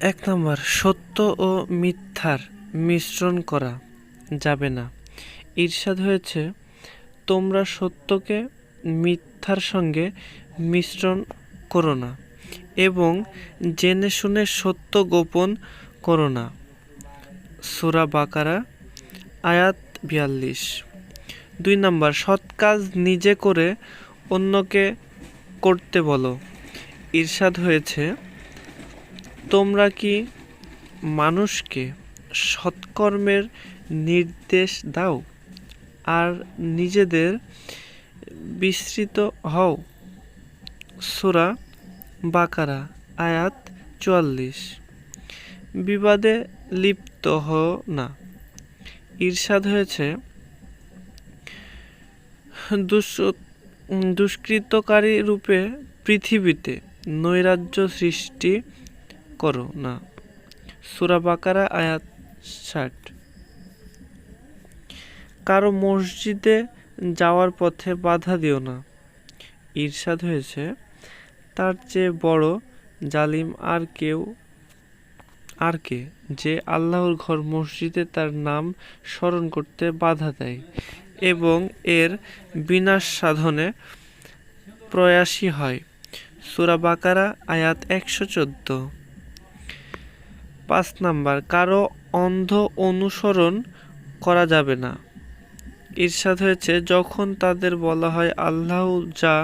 1 নম্বর, সত্য ও মিথ্যার মিশ্রণ করা যাবে না। ইরশাদ হয়েছে, তোমরা সত্যকে মিথ্যার সঙ্গে মিশ্রণ করো না এবং জেনে শুনে সত্য গোপন করো না। সূরা বাকারা আয়াত 42। 2 নম্বর, সৎ কাজ নিজে করে অন্যকে করতে বলো। ইরশাদ হয়েছে, তোমরা কি মানুষকে সৎকর্মের নির্দেশ দাও আর নিজেদের বিস্মৃত হও। সূরা বাকারা আয়াত 44। বিবাদে লিপ্ত হও না। ইরশাদ হয়েছে, দুষ্কৃতকারী রূপে পৃথিবীতে নৈরাজ্য সৃষ্টি করো না। সূরা বাকারা আয়াত 60। কারো মসজিদে যাওয়ার পথে বাধা দিও না। ইরশাদ হয়েছে, তার চেয়ে বড় জালিম আর কে যে আল্লাহর ঘর মসজিদে তার নাম স্মরণ করতে বাধা দেয় এবং এর বিনাশ সাধনে প্রয়াসী হয়। সূরা বাকারা আয়াত 114। 5 নম্বর, কারো অন্ধ অনুসরণ করা যাবে না। ইরশাদ হয়েছে, যখন তাদের বলা হয় আল্লাহ যা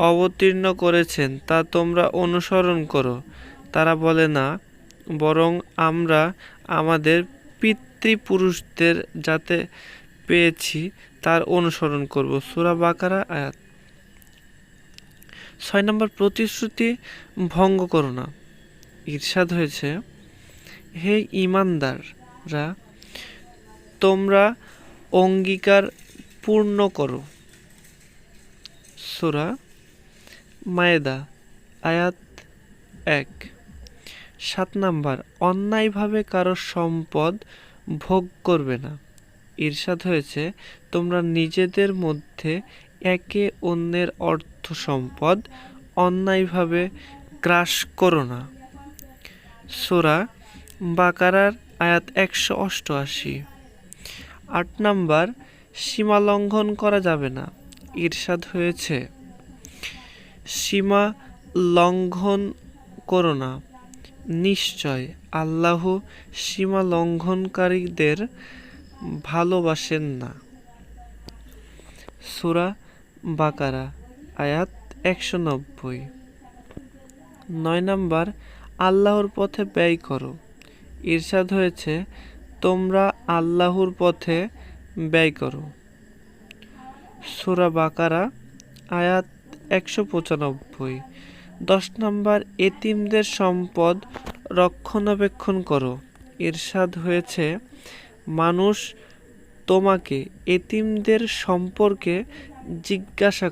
অবতীর্ণ করেছেন তা তোমরা অনুসরণ করো, তারা বলে না, বরং আমরা আমাদের পিতৃপুরুষদের যাতে পেয়েছি তার অনুসরণ করব। সূরা বাকারা আয়াত। 6 নম্বর, প্রতিশ্রুতি ভঙ্গ করো না। ইরশাদ হয়েছে, হে ঈমানদাররা, তোমরা অঙ্গীকার পূর্ণ করো। সূরা মায়েদা আয়াত 1। 7 নম্বর, অন্যায়ভাবে কারো সম্পদ ভোগ করবে না। ইরশাদ হয়েছে, তোমরা নিজেদের মধ্যে একে অন্যের অর্থ সম্পদ অন্যায়ভাবে গ্রাস করো না। সূরা বাকারার আয়াত 188। 8 নম্বর, সীমা লঙ্ঘন করা যাবে না। ইরশাদ হয়েছে, সীমা লঙ্ঘন করো না, নিশ্চয় আল্লাহ সীমা লঙ্ঘনকারীদের ভালোবাসেন না। সূরা বাকারা আয়াত 190। 9 নম্বর, আল্লাহর পথে ব্যয় করো। ইরশাদ হয়েছে, তোমরা আল্লাহর পথে ব্যয় করো। সূরা বাকারা আয়াত 195। 10 নম্বর, এতিমদের সম্পদ রক্ষণাবেক্ষণ করো। ইরশাদ হয়েছে, মানুষ তোমাকে এতিমদের সম্পর্কে জিজ্ঞাসা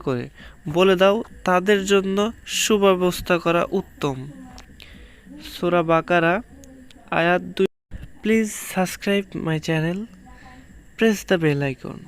করে বলে দাও তাদের জন্য সুব্যবস্থা করা উত্তম। সূরা বাকারা আয়াত 2। Please subscribe my channel, press the bell icon.